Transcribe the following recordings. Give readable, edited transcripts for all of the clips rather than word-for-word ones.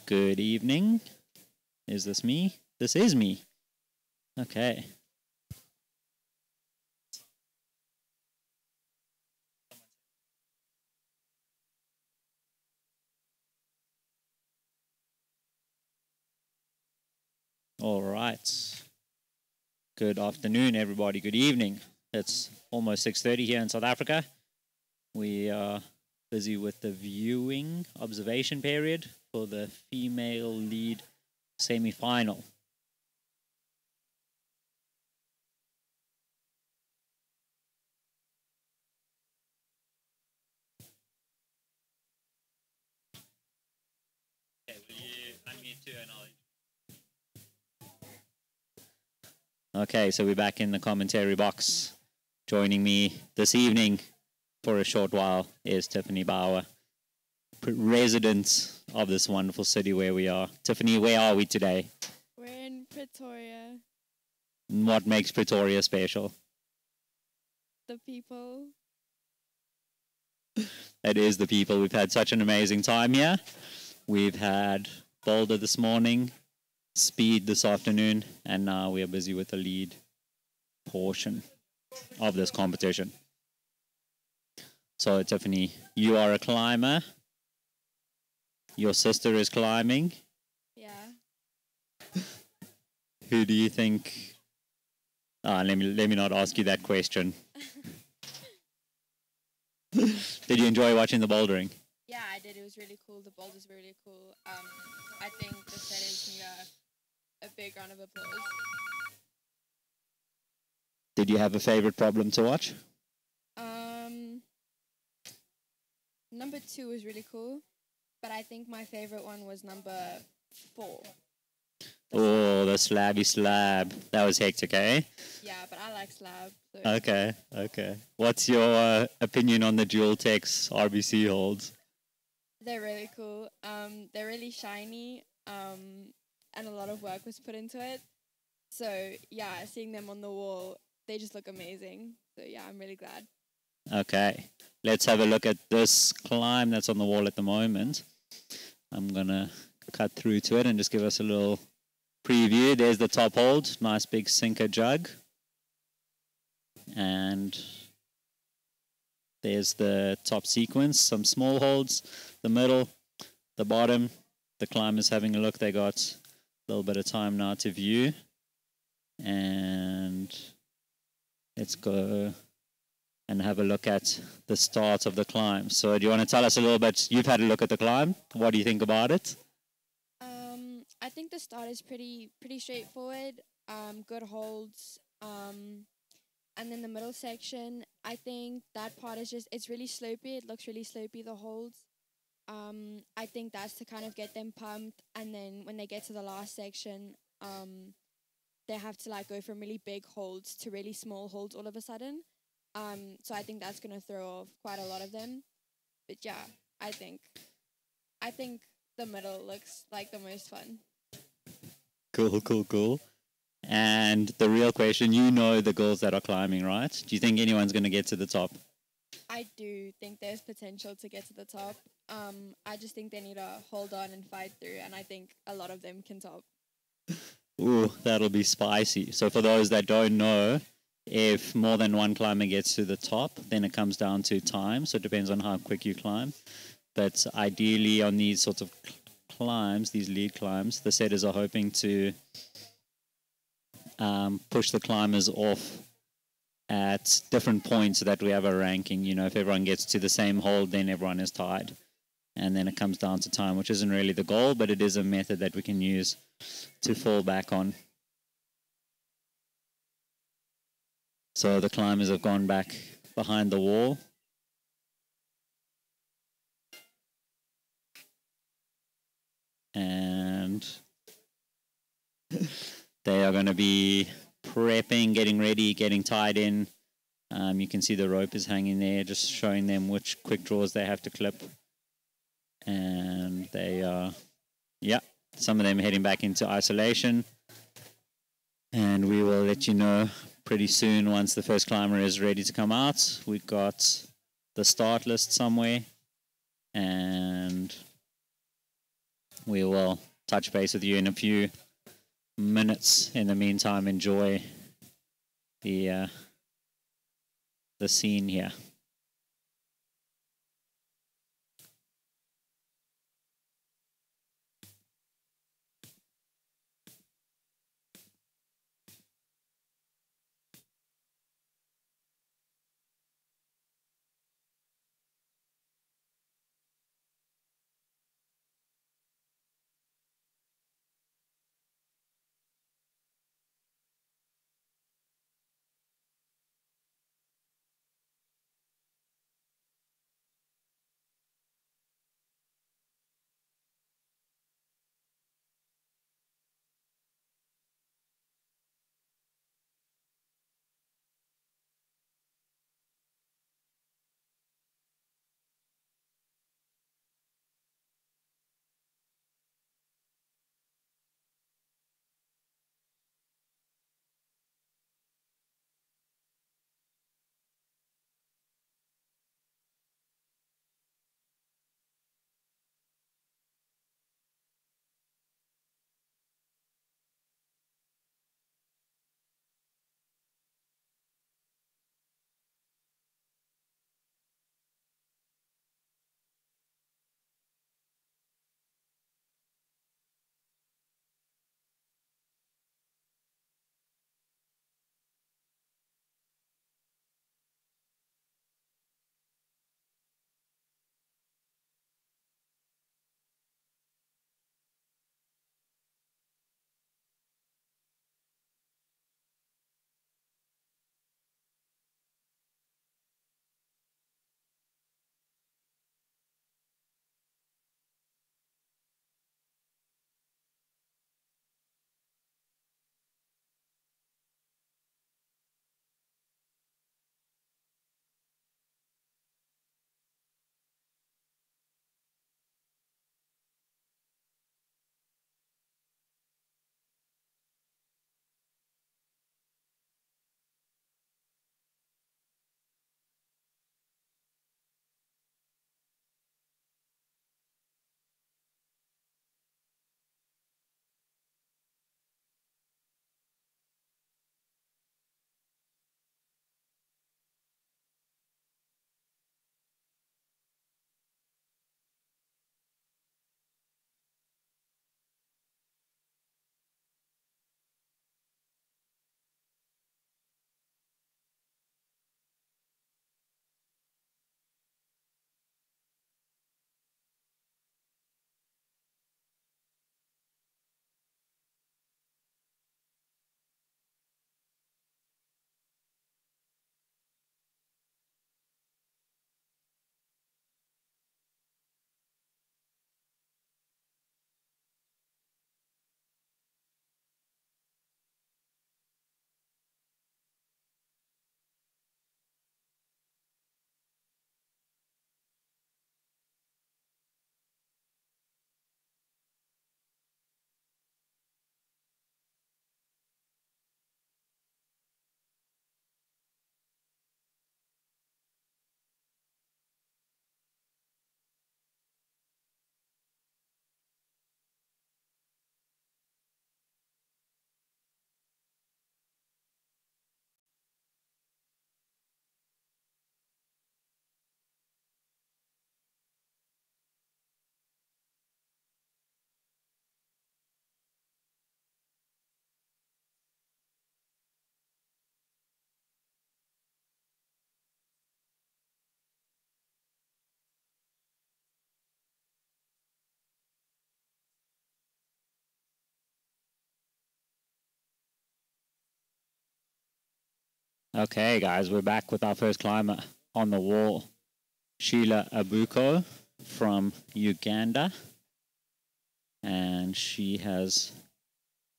Good evening. Is this me? This is me. Okay. All right. Good afternoon, everybody. Good evening. It's almost 6:30 here in South Africa. We are busy with the viewing observation period for the female lead semi-final. Okay, will you unmute too and Okay, so we're back in the commentary box. Joining me this evening for a short while is Tiffany Bauer, resident of this wonderful city where we are. Tiffany, where are we today? We're in Pretoria. What makes Pretoria special? The people. It is the people. We've had such an amazing time here. We've had Boulder this morning, Speed this afternoon, and now we are busy with the lead portion of this competition. So, Tiffany, you are a climber. Your sister is climbing. Yeah. Who do you think? Let me not ask you that question. Did you enjoy watching the bouldering? Yeah, I did. It was really cool. The boulders were really cool. I think the setters need a big round of applause. Did you have a favorite problem to watch? Number 2 was really cool, but I think my favorite one was number 4. The slabby slab. That was hectic, eh? Yeah, but I like slab. So. Okay. What's your opinion on the dual text RBC holds? They're really cool. They're really shiny, and a lot of work was put into it. So, yeah, seeing them on the wall, they just look amazing. So, yeah, I'm really glad. Okay, let's have a look at this climb that's on the wall at the moment. I'm going to cut through to it and just give us a little preview. There's the top hold, nice big sinker jug. And there's the top sequence, some small holds, the middle, the bottom. The climber's having a look. They got a little bit of time now to view. And let's go and have a look at the start of the climb. So do you want to tell us a little bit? You've had a look at the climb. What do you think about it? I think the start is pretty straightforward. Good holds. And then the middle section, I think that part is it's really slopey. It looks really slopey, the holds. I think that's to kind of get them pumped. And then when they get to the last section, they have to like go from really big holds to really small holds all of a sudden. So I think that's going to throw off quite a lot of them. But yeah, I think the middle looks like the most fun. Cool. And the real question, you know the girls that are climbing, right? Do you think anyone's going to get to the top? I do think there's potential to get to the top. I just think they need to hold on and fight through, and I think a lot of them can top. Ooh, that'll be spicy. So for those that don't know, if more than one climber gets to the top, then it comes down to time. So it depends on how quick you climb. But ideally on these sorts of climbs, these lead climbs, the setters are hoping to push the climbers off at different points so that we have a ranking. You know, if everyone gets to the same hold, then everyone is tied. And then it comes down to time, which isn't really the goal, but it is a method that we can use to fall back on. So the climbers have gone back behind the wall. And they are going to be prepping, getting ready, getting tied in. You can see the rope is hanging there, just showing them which quick draws they have to clip. And they are, some of them heading back into isolation. And we will let you know pretty soon once the first climber is ready to come out. We've got the start list somewhere. And we will touch base with you in a few minutes. In the meantime, enjoy the scene here. Okay, guys, we're back with our first climber on the wall, Sheila Abuko from Uganda. And she has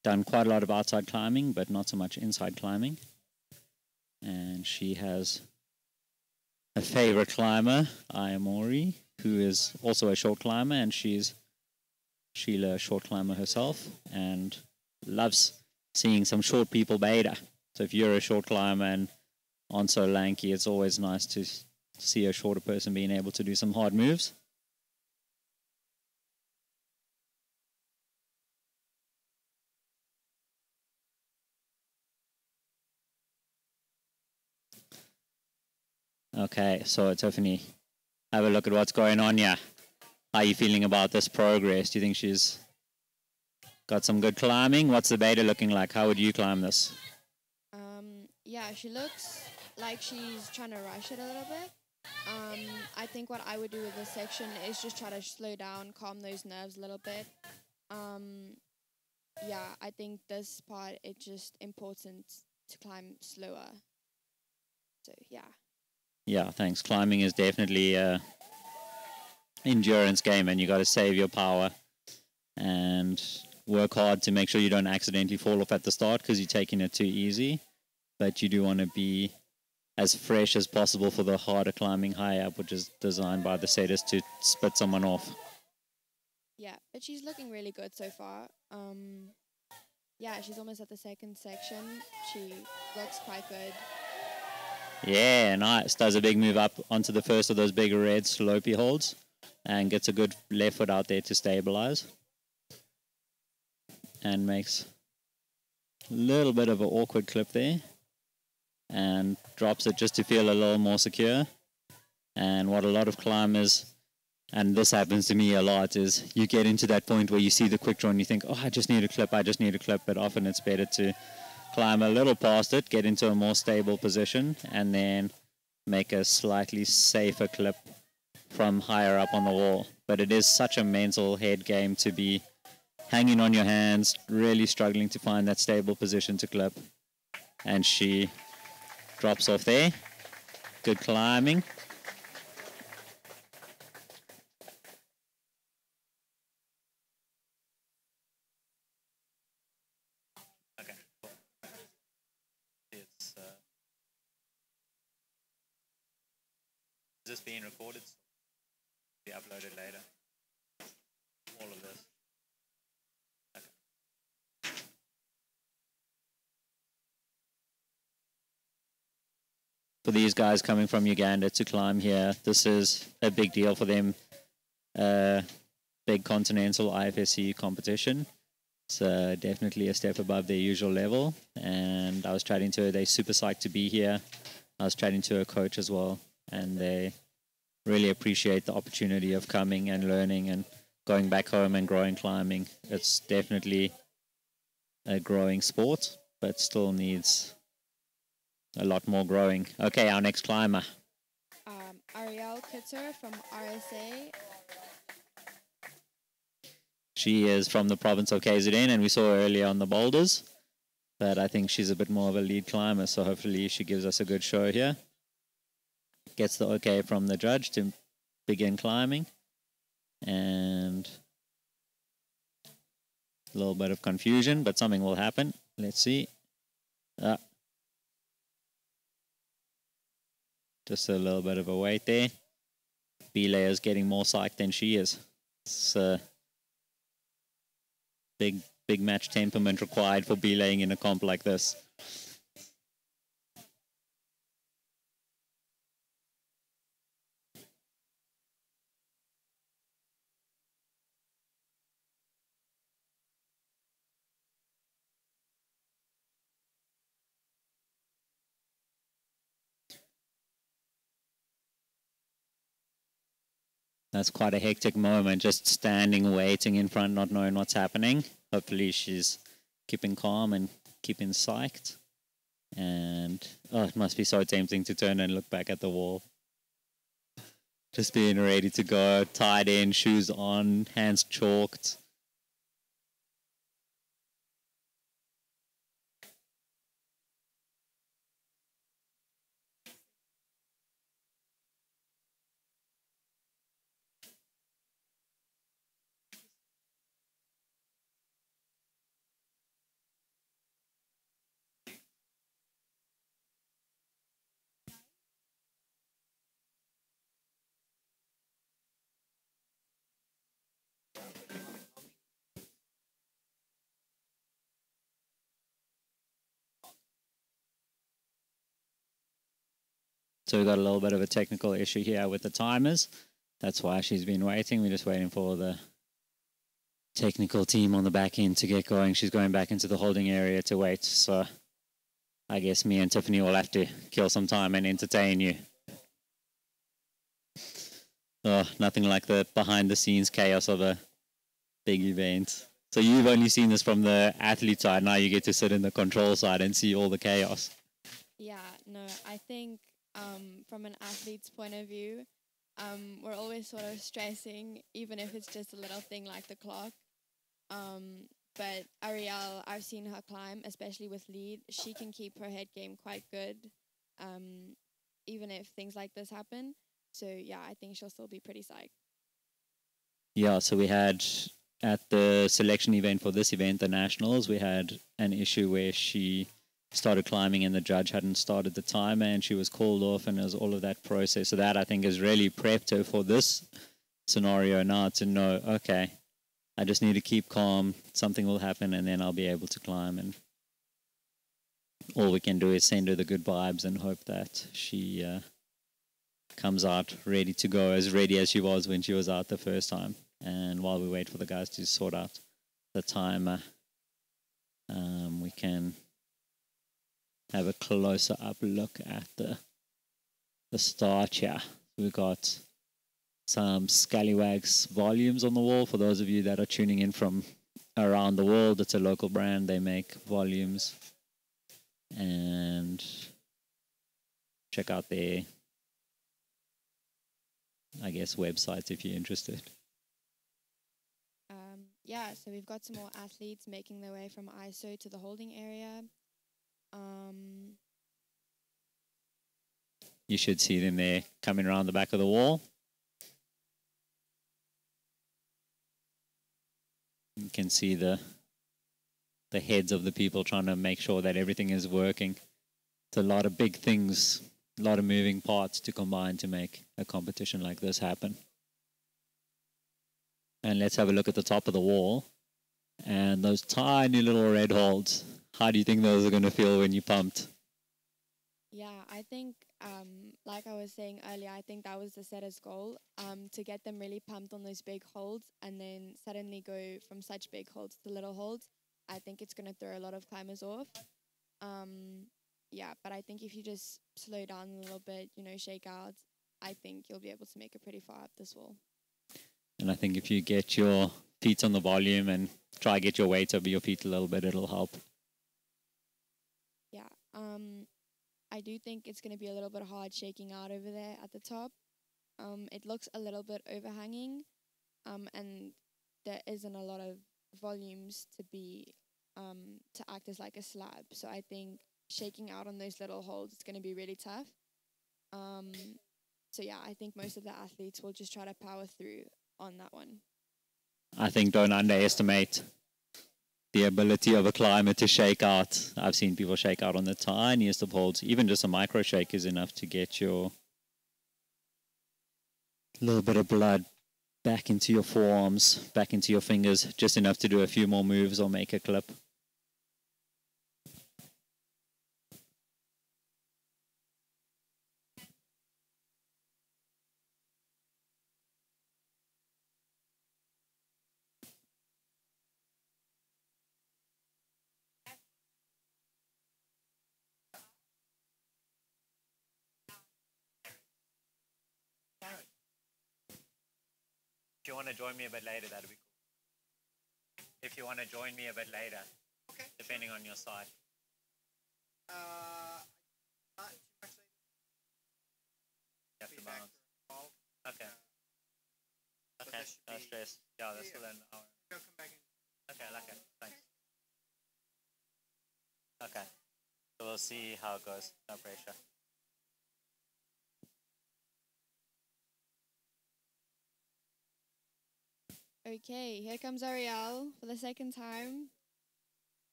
done quite a lot of outside climbing, but not so much inside climbing. And she has a favorite climber, Ayamori, who is also a short climber, and she's Sheila, a short climber herself, and loves seeing some short people beta. So if you're a short climber and on so lanky, it's always nice to see a shorter person being able to do some hard moves. Okay, so Tiffany, have a look at what's going on here. How are you feeling about this progress? Do you think she's got some good climbing? What's the beta looking like? How would you climb this? Yeah, she looks like she's trying to rush it a little bit. I think what I would do with this section is just try to slow down, calm those nerves a little bit. Yeah, I think this part, it's just important to climb slower. So, yeah. Yeah, thanks. Climbing is definitely a endurance game, and you got to save your power and work hard to make sure you don't accidentally fall off at the start because you're taking it too easy. But you do want to be as fresh as possible for the harder climbing high up, which is designed by the setters to spit someone off. Yeah, but she's looking really good so far. Yeah, she's almost at the second section. She looks quite good. Yeah, nice. Does a big move up onto the first of those big red slopey holds and gets a good left foot out there to stabilize. And makes a little bit of an awkward clip there. And drops it just to feel a little more secure. And what a lot of climbers, and this happens to me a lot, is you get into that point where you see the quick draw and you think, oh, I just need a clip, but often it's better to climb a little past it, get into a more stable position, and then make a slightly safer clip from higher up on the wall. But it is such a mental head game to be hanging on your hands, really struggling to find that stable position to clip. And she drops off there. Good climbing. Okay, cool. It's, is this being recorded? Be uploaded later. All of this. For these guys coming from Uganda to climb here, this is a big deal for them. Big continental IFSC competition. It's definitely a step above their usual level. And I was chatting to her, they're super psyched to be here. I was chatting to her coach as well, and they really appreciate the opportunity of coming and learning and going back home and growing climbing. It's definitely a growing sport, but still needs a lot more growing. Okay, our next climber. Ariel Kitzer from RSA. She is from the province of KZN, and we saw her earlier on the boulders. But I think she's a bit more of a lead climber, so hopefully she gives us a good show here. Gets the okay from the judge to begin climbing. And a little bit of confusion, but something will happen. Let's see. Just a little bit of a wait there. Belay is getting more psyched than she is. It's a big match temperament required for belaying in a comp like this. That's quite a hectic moment, just standing, waiting in front, not knowing what's happening. Hopefully she's keeping calm and keeping psyched. And, oh, it must be so tempting to turn and look back at the wall. Just being ready to go, tied in, shoes on, hands chalked. So we got a little bit of a technical issue here with the timers. That's why she's been waiting. We're just waiting for the technical team on the back end to get going. She's going back into the holding area to wait. So I guess me and Tiffany will have to kill some time and entertain you. Oh, nothing like the behind-the-scenes chaos of a big event. So you've only seen this from the athlete side. Now you get to sit in the control side and see all the chaos. Yeah, no, I think from an athlete's point of view, we're always sort of stressing, even if it's just a little thing like the clock. But Ariel, I've seen her climb, especially with lead. She can keep her head game quite good, even if things like this happen. So yeah, I think she'll still be pretty psyched. Yeah, so we had at the selection event for this event, the Nationals, we had an issue where she started climbing and the judge hadn't started the timer and she was called off, and it was all of that process. So that, I think, has really prepped her for this scenario now to know, okay, I just need to keep calm, something will happen, and then I'll be able to climb. And all we can do is send her the good vibes and hope that she comes out ready to go, as ready as she was when she was out the first time. And while we wait for the guys to sort out the timer, we can have a closer up look at the start here. We've got some Scallywags volumes on the wall. For those of you that are tuning in from around the world, it's a local brand. They make volumes. And check out their, I guess, websites if you're interested. Yeah, so we've got some more athletes making their way from ISO to the holding area. You should see them there coming around the back of the wall. You can see the heads of the people trying to make sure that everything is working. It's a lot of big things, a lot of moving parts to combine to make a competition like this happen. And let's have a look at the top of the wall. And those tiny little red holds. How do you think those are going to feel when you pumped? Yeah, I think, like I was saying earlier, I think that was the setter's goal, to get them really pumped on those big holds and then suddenly go from such big holds to little holds. I think it's going to throw a lot of climbers off. Yeah, but I think if you just slow down a little bit, shake out, I think you'll be able to make it pretty far up this wall. And I think if you get your feet on the volume and try get your weight over your feet a little bit, it'll help. Yeah, I do think it's going to be a little bit hard shaking out over there at the top. It looks a little bit overhanging, and there isn't a lot of volumes to be to act as like a slab. So I think shaking out on those little holds is going to be really tough. So yeah, I think most of the athletes will just try to power through on that one. I think don't underestimate the ability of a climber to shake out. I've seen people shake out on the tiniest of holds. Even just a micro shake is enough to get your little bit of blood back into your forearms, back into your fingers, just enough to do a few more moves or make a clip. If you want to join me a bit later, that'd be cool. If you want to join me a bit later, okay, depending on your side. Not too much later. You have to bounce. Okay. Okay, no stress. Yeah, that's still an hour. Come back in. Okay, okay, thanks. Okay, so we'll see how it goes. No pressure. Okay, here comes Ariel for the second time.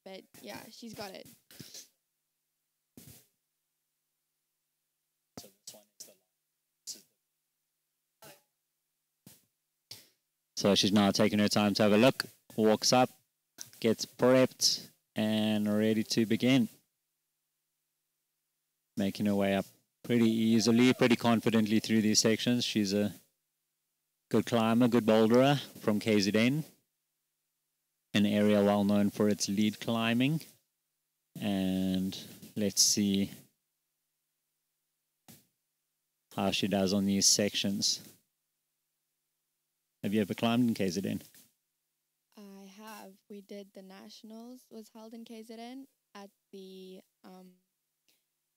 But yeah, she's got it. So this one is the So she's now taking her time to have a look, walks up, gets prepped, and ready to begin. Making her way up pretty easily, pretty confidently through these sections. She's a good climber, good boulderer from KZN, an area well known for its lead climbing. And let's see how she does on these sections. Have you ever climbed in KZN? I have. We did the Nationals, was held in KZN at the,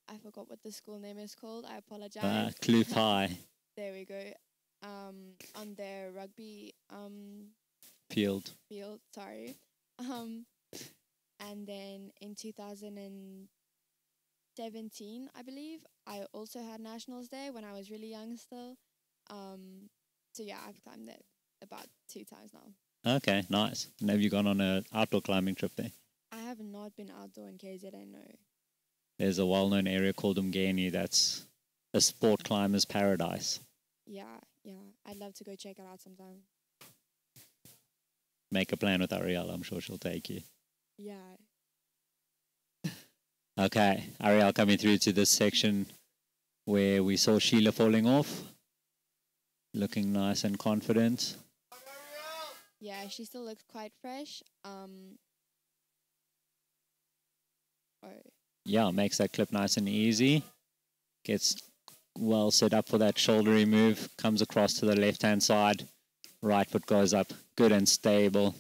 I forgot what the school name is called. I apologize. Kloof High. There we go. On their rugby Field. sorry. And then in 2017, I believe, I also had Nationals there when I was really young still. So yeah, I've climbed it about 2 times now. Okay, nice. And have you gone on an outdoor climbing trip there? I have not been outdoor in KZN, no. There's a well-known area called Umgeni that's a sport climber's paradise. Yeah. I'd love to go check it out sometime. Make a plan with Ariel. I'm sure she'll take you. Yeah. Okay, Ariel coming through to this section where we saw Sheila falling off. Looking nice and confident. Yeah, she still looks quite fresh. Yeah, makes that clip nice and easy. Gets well set up for that shouldery move. Comes across to the left-hand side. Right foot goes up. Good and stable.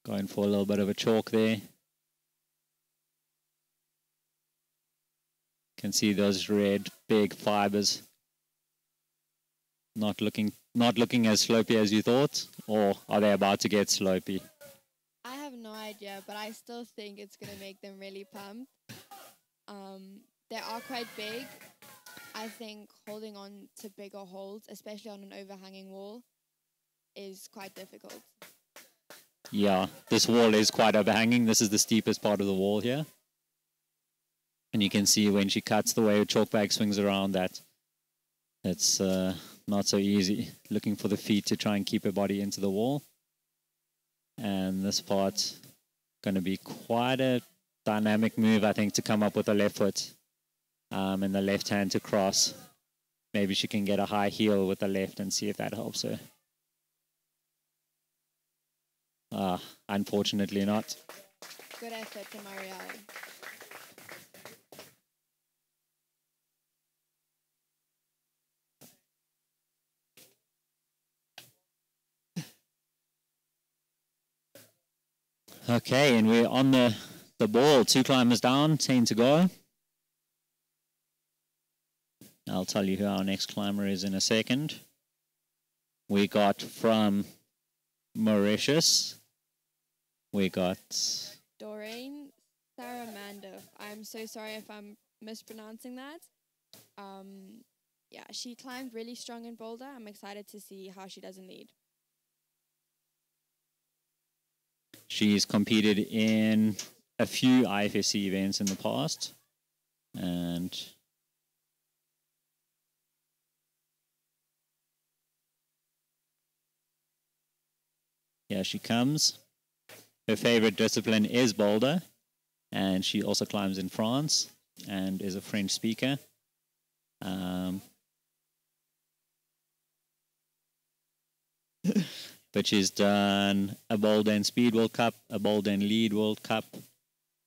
Going for a little bit of a chalk there. Can see those red big fibers. Not looking as slopey as you thought, or are they about to get slopey? I have no idea, but I still think it's going to make them really pumped. They are quite big. I think holding on to bigger holds, especially on an overhanging wall, is quite difficult. Yeah, this wall is quite overhanging. This is the steepest part of the wall here. And you can see when she cuts the way her chalk bag swings around that it's not so easy. Looking for the feet to try and keep her body into the wall. And this part's going to be quite a dynamic move, I think, to come up with the left foot and the left hand to cross. Maybe she can get a high heel with the left and see if that helps her. Unfortunately not. Good effort to Marielle. Okay, and we're on the ball. 2 climbers down, 10 to go. I'll tell you who our next climber is in a second. We got from Mauritius. We got Doreen Saramando. I'm so sorry if I'm mispronouncing that. Yeah, she climbed really strong in Boulder. I'm excited to see how she does in lead. She's competed in a few IFSC events in the past. And here she comes. Her favorite discipline is Boulder. And she also climbs in France and is a French speaker. But she's done a Boulder and Speed World Cup, a Boulder and Lead World Cup,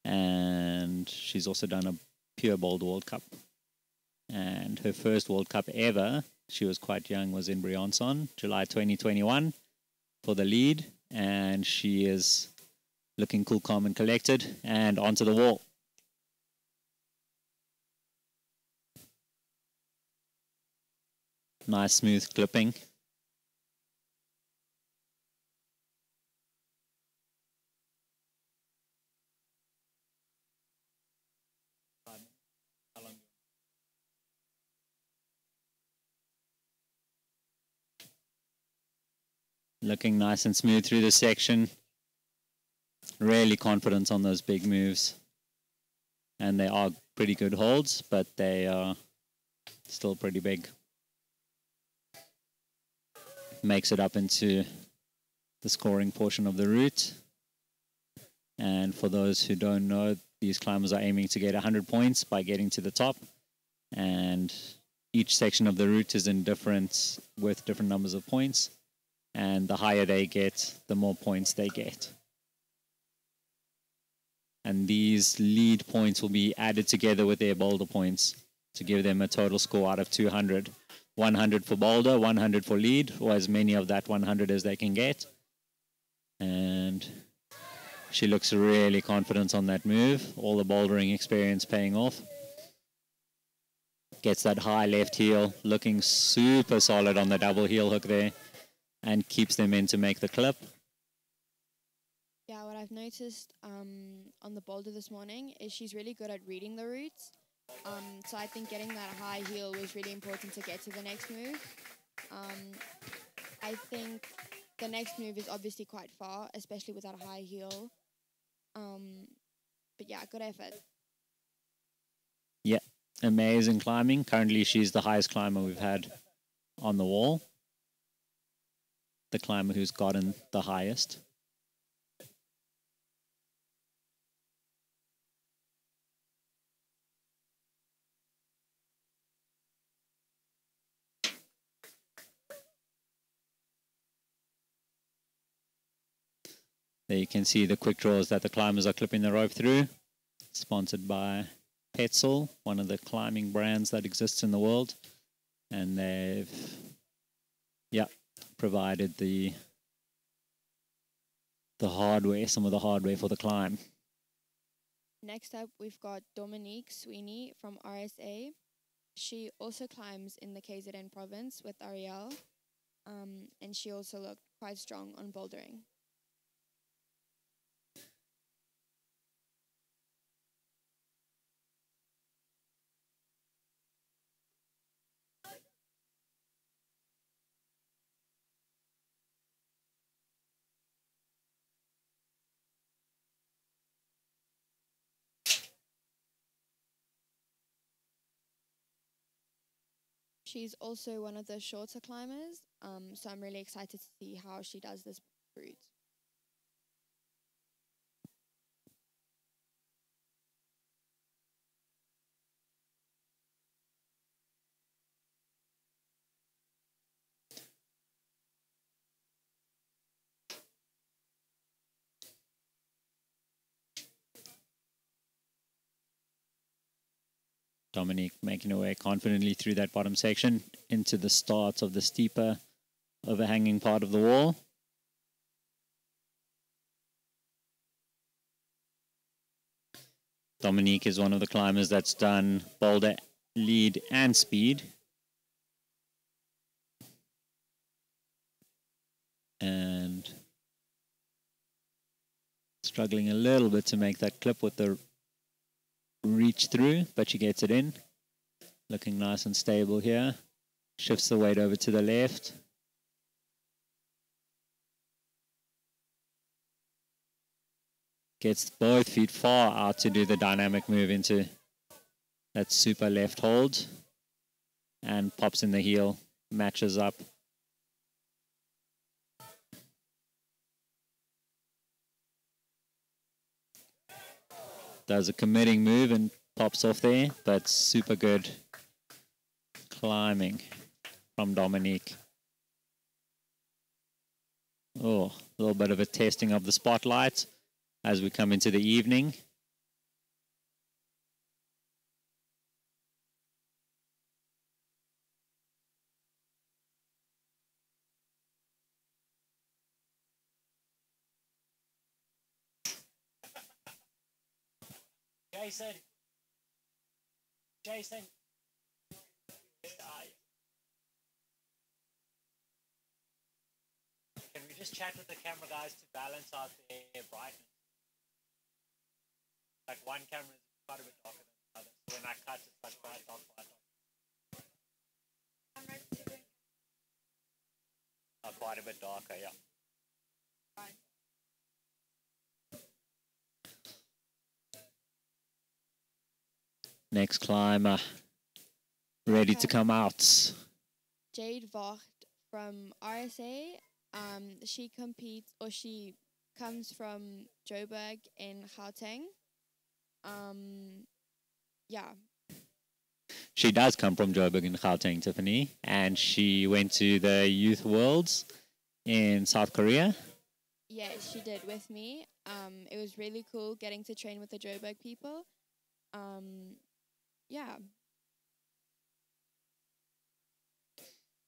and she's also done a Pure Boulder World Cup. And her first World Cup ever, she was quite young, was in Briançon, July 2021 for the lead. And she is looking cool, calm, and collected, and onto the wall. Nice smooth clipping. Looking nice and smooth through the section. Really confident on those big moves. And they are pretty good holds, but they are still pretty big. Makes it up into the scoring portion of the route. And for those who don't know, these climbers are aiming to get 100 points by getting to the top. And each section of the route is in with different numbers of points. And the higher they get, the more points they get. And these lead points will be added together with their Boulder points to give them a total score out of 200. 100 for Boulder, 100 for lead, or as many of that 100 as they can get. And she looks really confident on that move. All the bouldering experience paying off. Gets that high left heel, looking super solid on the double heel hook there, and keeps them in to make the clip. Yeah, what I've noticed on the boulder this morning is she's really good at reading the routes. So I think getting that high heel was really important to get to the next move. I think the next move is obviously quite far, especially with that high heel. But yeah, good effort. Yeah, amazing climbing. Currently, she's the highest climber we've had on the wall. The climber who's gotten the highest. There you can see the quick draws that the climbers are clipping the rope through. Sponsored by Petzl, one of the climbing brands that exists in the world. And they've, provided the hardware, some of the hardware for the climb. Next up, we've got Dominique Sweeney from RSA. She also climbs in the KZN province with Ariel. And she also looked quite strong on bouldering. She's also one of the shorter climbers, so I'm really excited to see how she does this route. Dominique making her way confidently through that bottom section into the start of the steeper overhanging part of the wall. Dominique is one of the climbers that's done Boulder Lead and Speed. And struggling a little bit to make that clip with the reach through, but she gets it in. Looking nice and stable here. Shifts the weight over to the left. Gets both feet far out to do the dynamic move into that super left hold. And pops in the heel, matches up. Does a committing move and pops off there, but super good climbing from Dominique. Oh, a little bit of a testing of the spotlight as we come into the evening. Jason. Can we just chat with the camera guys to balance out their brightness? Like one camera is quite a bit darker than the other. So when I cut, it's like bright, dark, bright, dark. Quite a bit darker, yeah. Next climber, ready to come out. Jade Vocht from RSA. She competes, or she comes from Joburg in Gauteng. Yeah. She does come from Joburg in Gauteng, Tiffany, and she went to the Youth Worlds in South Korea. Yeah, she did with me. It was really cool getting to train with the Joburg people. Yeah.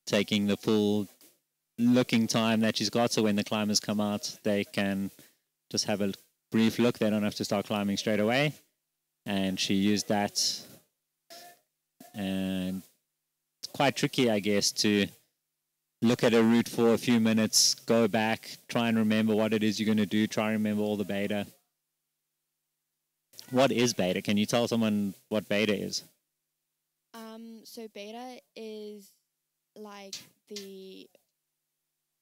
taking the full looking time that she's got, so when the climbers come out, they can just have a brief look. They don't have to start climbing straight away. And she used that. And it's quite tricky, I guess, to look at a route for a few minutes, go back, try and remember what it is you're going to do, try and remember all the beta. What is beta? Can you tell someone what beta is? So beta is like the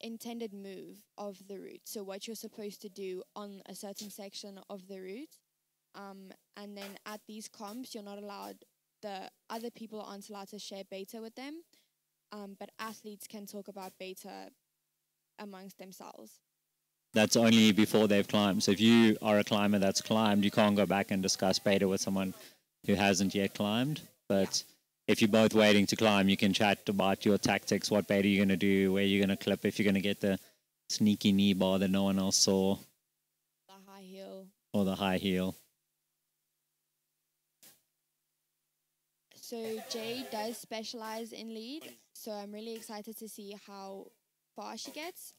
intended move of the route. So what you're supposed to do on a certain section of the route. And then at these comps, you're not allowed, the other people aren't allowed to share beta with them. But athletes can talk about beta amongst themselves. That's only before they've climbed. So if you are a climber that's climbed, you can't go back and discuss beta with someone who hasn't yet climbed. But if you're both waiting to climb, you can chat about your tactics, what beta you're going to do, where you're going to clip, if you're going to get the sneaky knee bar that no one else saw. The high heel. Or the high heel. So Jade does specialize in lead, so I'm really excited to see how far she gets.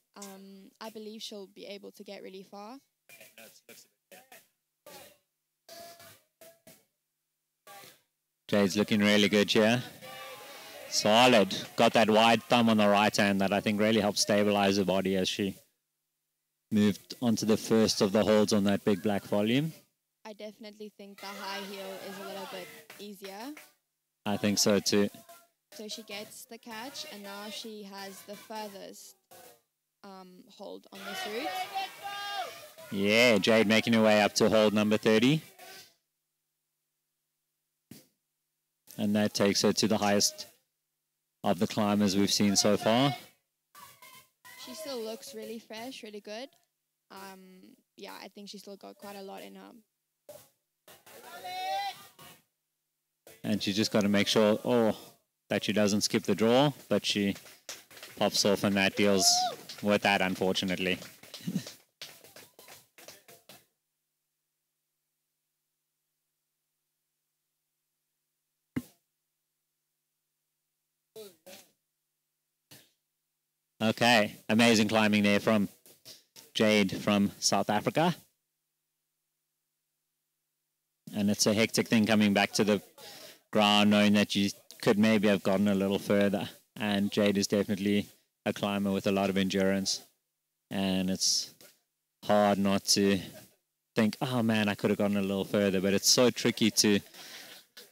I believe she'll be able to get really far. Jade's looking really good here. Solid. Got that wide thumb on the right hand that I think really helped stabilize her body as she moved onto the first of the holds on that big black volume. I definitely think the high heel is a little bit easier. I think so too. So she gets the catch, and now she has the furthest hold on this route. Yeah, Jade making her way up to hold number 30. And that takes her to the highest of the climbers we've seen so far. She still looks really fresh, really good. Yeah, I think she's still got quite a lot in her. And she's just got to make sure, that she doesn't skip the draw, but she pops off, and that deals with that, unfortunately. Okay, amazing climbing there from Jade from South Africa. And it's a hectic thing coming back to the ground, knowing that you could maybe have gotten a little further. And Jade is definitely a climber with a lot of endurance. And it's hard not to think, oh man, I could have gotten a little further. But it's so tricky to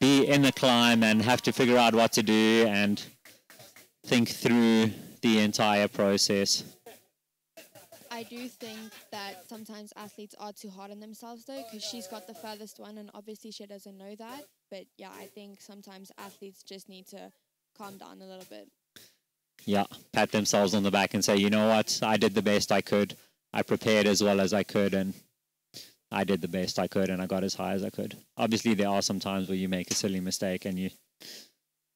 be in the climb and have to figure out what to do and think through the entire process. I do think that sometimes athletes are too hard on themselves, though, because she's got the furthest one, and obviously she doesn't know that. But yeah, I think sometimes athletes just need to calm down a little bit. Yeah, pat themselves on the back and say, you know what, I did the best I could. I prepared as well as I could, and I did the best I could, and I got as high as I could. Obviously, there are some times where you make a silly mistake, and you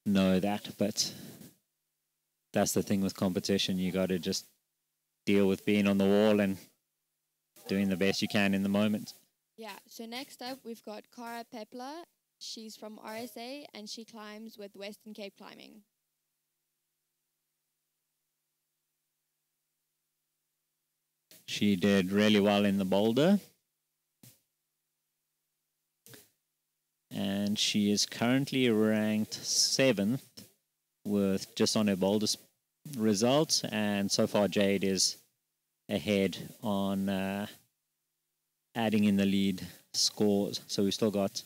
know that, but that's the thing with competition. You got to just deal with being on the wall and doing the best you can in the moment. Yeah, so next up we've got Cara Pepler. She's from RSA and she climbs with Western Cape Climbing. She did really well in the boulder. And she is currently ranked 7th with just on her boulder results, and so far Jade is ahead on adding in the lead scores. So we've still got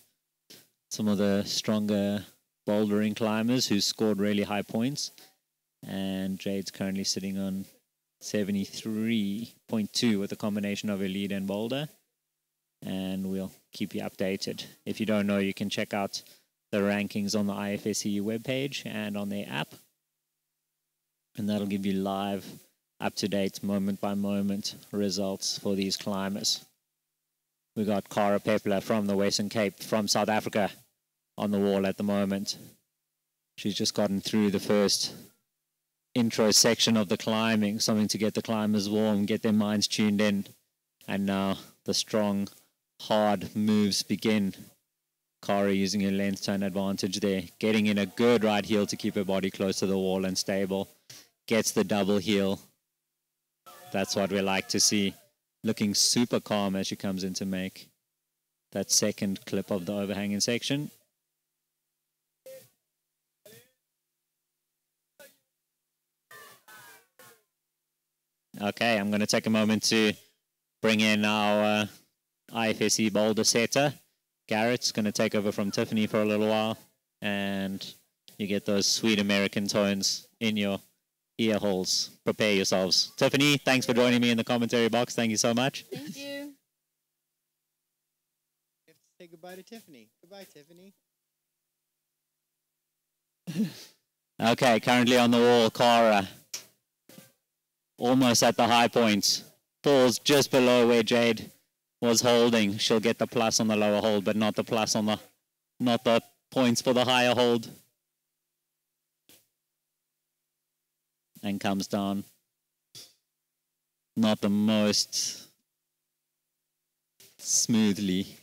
some of the stronger bouldering climbers who scored really high points, and Jade's currently sitting on 73.2 with a combination of her lead and boulder, and we'll keep you updated. If you don't know, you can check out the rankings on the IFSC webpage and on their app. And that'll give you live, up-to-date, moment-by-moment results for these climbers. We got Cara Pepler from the Western Cape, from South Africa, on the wall at the moment. She's just gotten through the first intro section of the climbing, something to get the climbers warm, get their minds tuned in. And now the strong, hard moves begin. Cara using her length to an advantage there, getting in a good right heel to keep her body close to the wall and stable. gets the double heel. That's what we like to see. Looking super calm as she comes in to make that second clip of the overhanging section. Okay, I'm going to take a moment to bring in our IFSC Boulder setter. Garrett's going to take over from Tiffany for a little while, and you get those sweet American tones in your ear holes. Prepare yourselves. Tiffany, thanks for joining me in the commentary box. Thank you so much. Thank you. You have to say goodbye to Tiffany. Goodbye, Tiffany. Okay, currently on the wall, Cara. Almost at the high point. Falls just below where Jade was holding. She'll get the plus on the lower hold, but not the plus on not the points for the higher hold. And comes down. Not the most smoothly.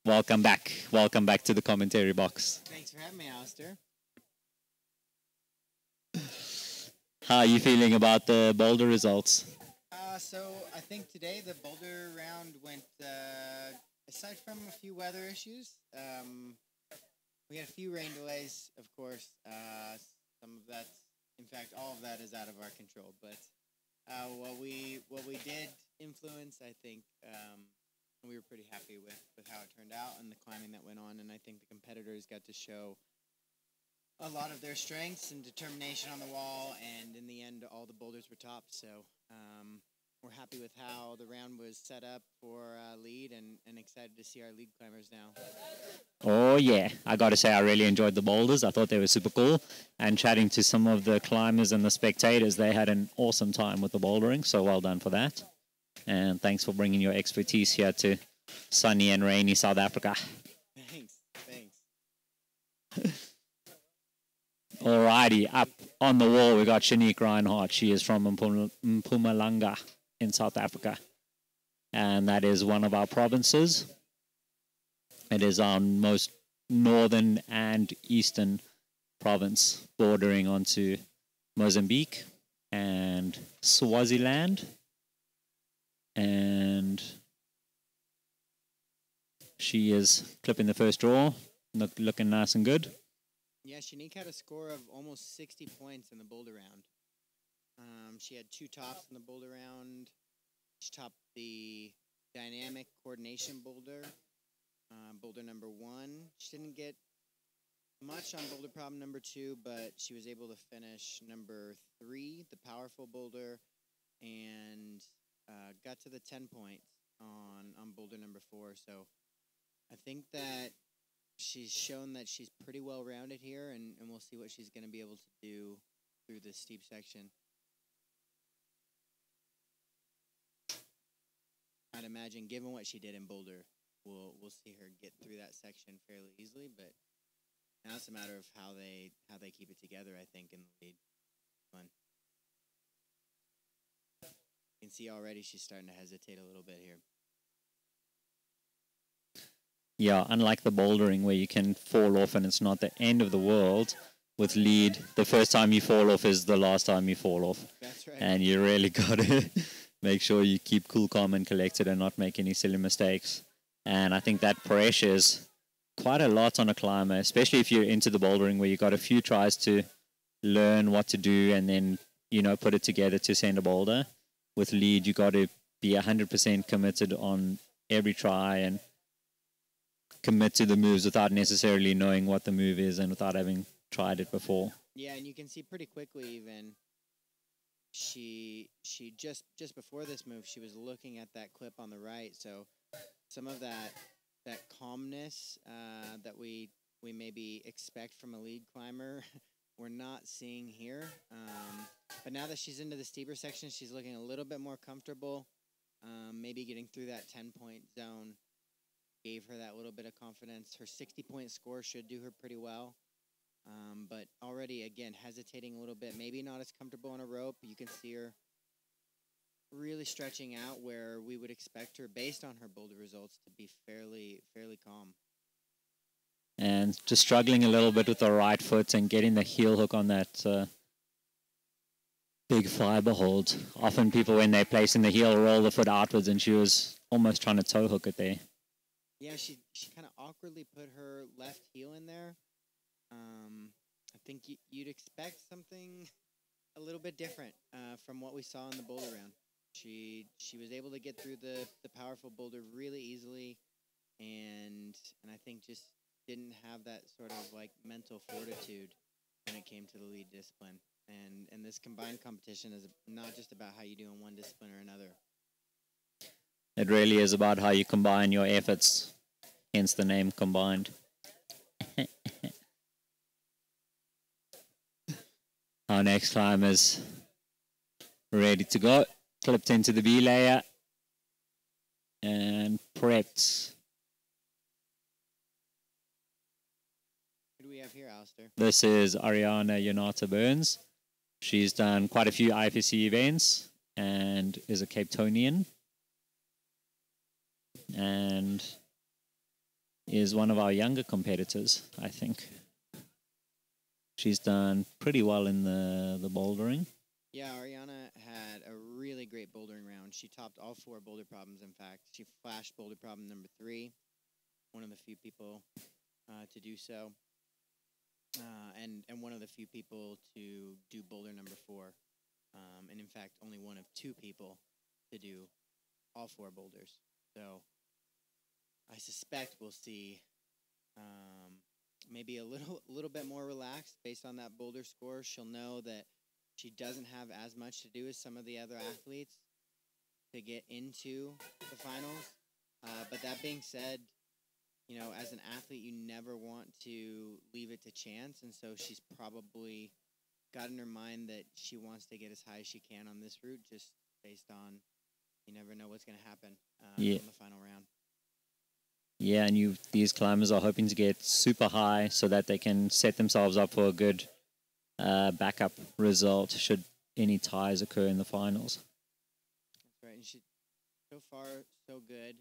Welcome back. Welcome back to the commentary box. Thanks for having me, Alistair. How are you feeling about the Boulder results? So I think today the Boulder round went, aside from a few weather issues, we had a few rain delays, of course. Some of that, in fact, all of that is out of our control. But what we did influence, I think, we were pretty happy with how it turned out and the climbing that went on. And I think the competitors got to show a lot of their strengths and determination on the wall. And in the end, all the boulders were topped. So we're happy with how the round was set up for lead and excited to see our lead climbers now. Oh, yeah. I got to say, I really enjoyed the boulders. I thought they were super cool. And chatting to some of the climbers and the spectators, they had an awesome time with the bouldering. So well done for that. And thanks for bringing your expertise here to sunny and rainy South Africa. Thanks. Alrighty, up on the wall, we got Shanique Reinhardt. She is from Mpumalanga in South Africa. And that is one of our provinces. It is our most northern and eastern province, bordering onto Mozambique and Swaziland. And she is clipping the first draw, looking nice and good. Yeah, Shanique had a score of almost 60 points in the boulder round. She had 2 tops in the boulder round. She topped the dynamic coordination boulder, boulder number 1. She didn't get much on boulder problem number 2, but she was able to finish number 3, the powerful boulder, and got to the 10 points on boulder number 4. So I think that she's shown that she's pretty well rounded here, and we'll see what she's going to be able to do through this steep section. I'd imagine, given what she did in Boulder, we'll see her get through that section fairly easily. But now it's a matter of how they keep it together, I think, in the lead. Fun. You can see already she's starting to hesitate a little bit here. Yeah, unlike the bouldering where you can fall off and it's not the end of the world, with lead, the first time you fall off is the last time you fall off. That's right. And you really got to make sure you keep cool, calm, and collected and not make any silly mistakes. And I think that pressure is quite a lot on a climber, especially if you're into the bouldering where you got a few tries to learn what to do and then, put it together to send a boulder. With lead, you got to be 100% committed on every try and commit to the moves without necessarily knowing what the move is and without having tried it before. Yeah, and you can see pretty quickly even she just before this move she was looking at that clip on the right. So some of that calmness that we maybe expect from a lead climber we're not seeing here. But now that she's into the steeper section, she's looking a little bit more comfortable. Maybe getting through that 10-point zone gave her that little bit of confidence. Her 60-point score should do her pretty well. But already, again, hesitating a little bit. Maybe not as comfortable on a rope. You can see her really stretching out where we would expect her, based on her boulder results, to be fairly calm. and just struggling a little bit with the right foot and getting the heel hook on that big fiber hold. Often people, when they're placing the heel, roll the foot outwards, and she was almost trying to toe hook it there. Yeah, she kind of awkwardly put her left heel in there. I think you'd expect something a little bit different from what we saw in the boulder round. She was able to get through the powerful boulder really easily, and I think just didn't have that sort of like mental fortitude when it came to the lead discipline. And this combined competition is not just about how you do in one discipline or another. It really is about how you combine your efforts, hence the name combined. Our next climb is ready to go. Clipped into the B layer and prepped. Who do we have here, Alistair? This is Ariana Yonata Burns. She's done quite a few IFSC events and is a Cape Townian and is one of our younger competitors, I think. She's done pretty well in the bouldering. Yeah, Ariana had a really great bouldering round. She topped all 4 boulder problems, in fact. She flashed boulder problem number 3, one of the few people to do so, and one of the few people to do boulder number 4. And in fact, only one of 2 people to do all 4 boulders. So I suspect we'll see maybe a little bit more relaxed based on that boulder score. She'll know that she doesn't have as much to do as some of the other athletes to get into the finals. But that being said, you know, as an athlete, you never want to leave it to chance. And so she's probably got in her mind that she wants to get as high as she can on this route, just based on you never know what's going to happen in the final round. Yeah, and these climbers are hoping to get super high so that they can set themselves up for a good backup result should any ties occur in the finals. That's right. And so far, so good.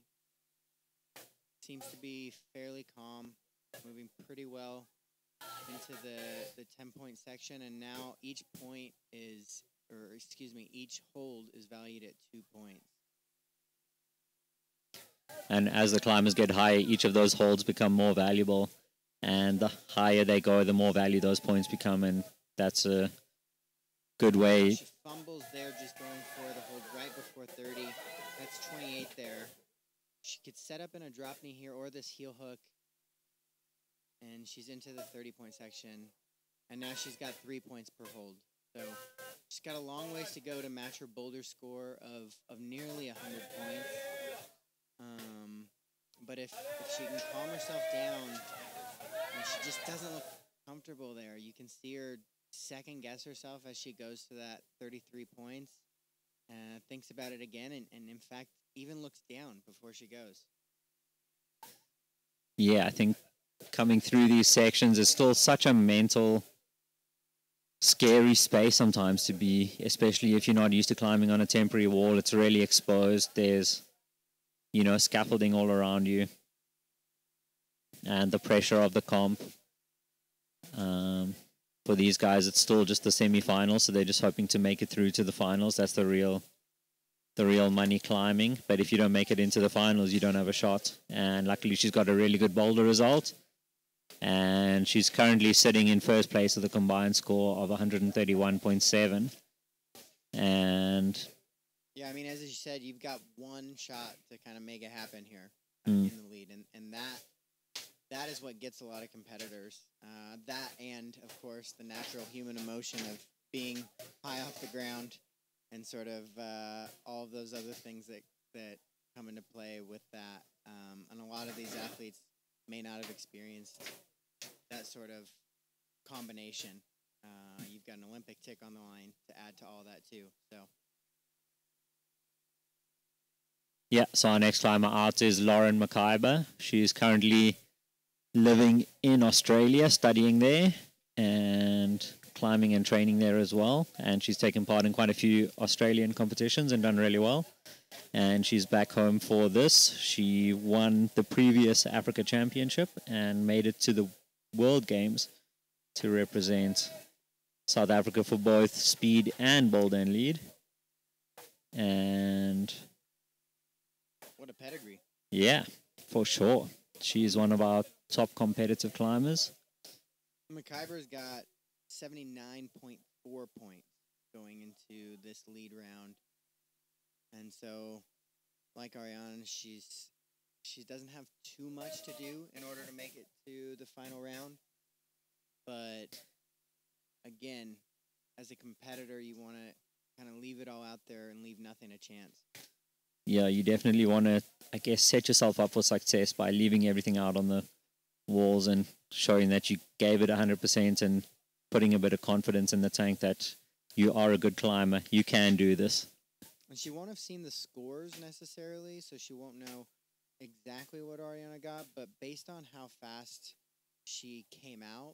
Seems to be fairly calm, moving pretty well into the 10-point section. And now each hold is valued at 2 points. And as the climbers get higher, each of those holds become more valuable. And the higher they go, the more value those points become. And that's a good way. She fumbles there, just going for the hold right before 30. That's 28 there. She could set up in a drop knee here or this heel hook. And she's into the 30-point section. And now she's got 3 points per hold. So she's got a long ways to go to match her boulder score of nearly 100 points. But if she can calm herself down, and she just doesn't look comfortable there. You can see her second guess herself as she goes to that 33 points, thinks about it again, and in fact even looks down before she goes. Yeah, I think coming through these sections is still such a mental, scary space sometimes to be, especially if you're not used to climbing on a temporary wall. It's really exposed. There's scaffolding all around you, and the pressure of the comp. For these guys, it's still just the semi-finals, so they're just hoping to make it through to the finals. That's the real money climbing. But if you don't make it into the finals, you don't have a shot. And luckily, she's got a really good boulder result, and she's currently sitting in first place with a combined score of 131.7. And yeah, I mean, as you said, you've got one shot to kind of make it happen here in the lead, and that is what gets a lot of competitors. That and, of course, the natural human emotion of being high off the ground and sort of all of those other things that come into play with that. And a lot of these athletes may not have experienced that sort of combination. You've got an Olympic tick on the line to add to all that, too. So. Yeah, so our next climber out is Lauren McIver. She's currently living in Australia, studying there, and climbing and training there as well. And she's taken part in quite a few Australian competitions and done really well. and she's back home for this. She won the previous Africa Championship and made it to the World Games to represent South Africa for both speed and Boulder and lead. And what a pedigree. Yeah, for sure. She's one of our top competitive climbers. McIver's got 79.4 points going into this lead round. And so, like Ariane, she doesn't have too much to do in order to make it to the final round. But again, as a competitor, you want to kind of leave it all out there and leave nothing a chance. Yeah, you definitely want to, I guess, set yourself up for success by leaving everything out on the walls and showing that you gave it 100% and putting a bit of confidence in the tank that you are a good climber. You can do this. And she won't have seen the scores necessarily, so she won't know exactly what Ariana got, but based on how fast she came out,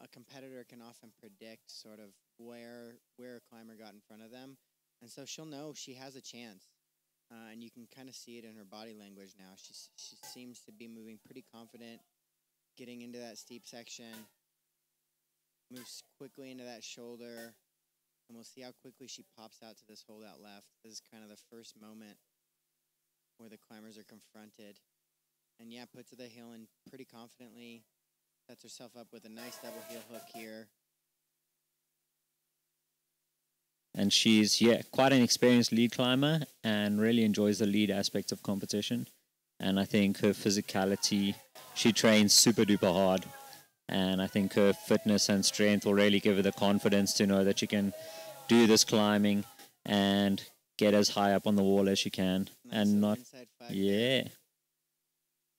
a competitor can often predict sort of where a climber got in front of them, and so she'll know she has a chance. And you can kind of see it in her body language now. She seems to be moving pretty confident, getting into that steep section, moves quickly into that shoulder, and we'll see how quickly she pops out to this holdout left. This is kind of the first moment where the climbers are confronted. And yeah, puts the heel in pretty confidently, sets herself up with a nice double heel hook here. And she's, quite an experienced lead climber and really enjoys the lead aspect of competition. And I think her physicality, she trains super duper hard. And I think her fitness and strength will really give her the confidence to know that she can do this climbing and get as high up on the wall as she can. Nice and not, yeah.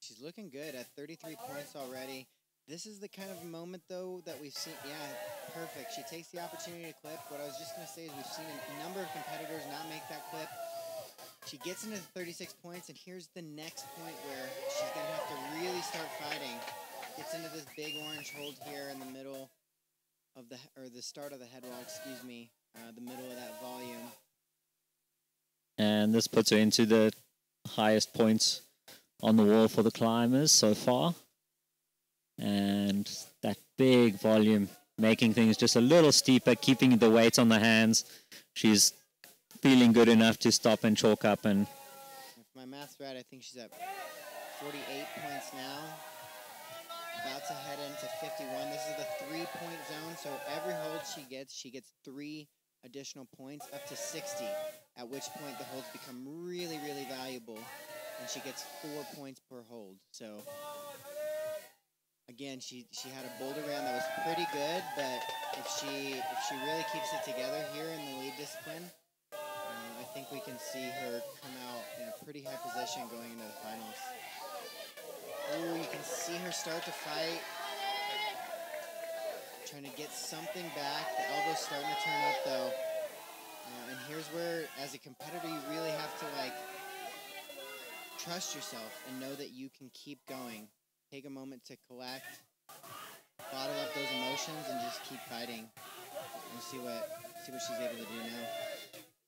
She's looking good at 33 points already. This is the kind of moment, though, that we've seen. Yeah, perfect. She takes the opportunity to clip. What I was just going to say is we've seen a number of competitors not make that clip. She gets into the 36 points, and here's the next point where she's going to have to really start fighting. Gets into this big orange hold here in the middle of the start of the head wall, the middle of that volume. And this puts her into the highest points on the wall for the climbers so far. And that big volume, making things just a little steeper, keeping the weight on the hands. She's feeling good enough to stop and chalk up. And if my math's right, I think she's at 48 points now. About to head into 51. This is the 3-point zone, so every hold she gets 3 additional points up to 60, at which point the holds become really, really valuable, and she gets 4 points per hold. So again, she had a boulder round that was pretty good, but if she really keeps it together here in the lead discipline, I think we can see her come out in a pretty high position going into the finals. Oh, you can see her start to fight, trying to get something back. The elbow's starting to turn up, though. And here's where, as a competitor, you really have to trust yourself and know that you can keep going. Take a moment to collect, bottle up those emotions, and just keep fighting. And see what she's able to do now.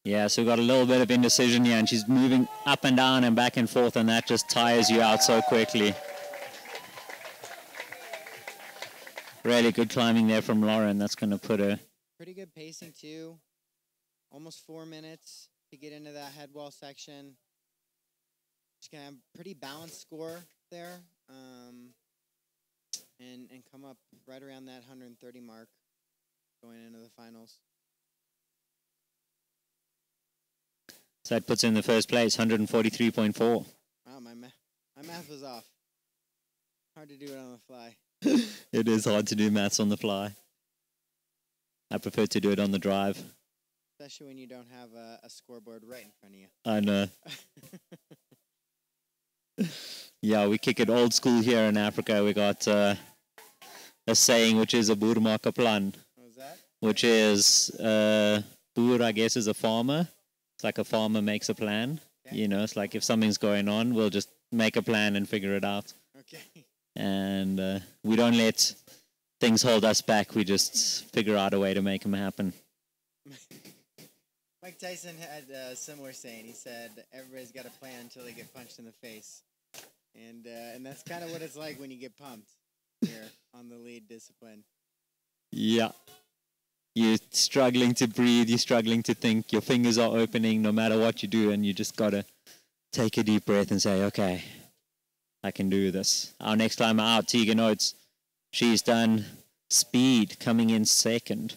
Yeah, so we've got a little bit of indecision here, and she's moving up and down and back and forth, and that just tires you out so quickly. Really good climbing there from Lauren. That's going to put her... Pretty good pacing, too. Almost 4 minutes to get into that head wall section. She's going to have a pretty balanced score there. And come up right around that 130 mark going into the finals. So that puts her in the first place, 143.4. Wow, my math was off. Hard to do it on the fly. It is hard to do maths on the fly. I prefer to do it on the drive. Especially when you don't have a scoreboard right in front of you. I know. Yeah, we kick it old school here in Africa. We got a saying which is a boer maak 'n plan. What was that? Which is, boer, I guess, is a farmer. It's like a farmer makes a plan. Okay. You know, it's like if something's going on, we'll just make a plan and figure it out. Okay. And we don't let things hold us back. We just figure out a way to make them happen. Mike Tyson had a similar saying. He said, "Everybody's got a plan until they get punched in the face," and that's kind of what it's like when you get pumped here on the lead discipline. Yeah. You're struggling to breathe, you're struggling to think, your fingers are opening no matter what you do, and you just got to take a deep breath and say, okay, I can do this. Our next climber out, Tegan Oates, she's done speed coming in second,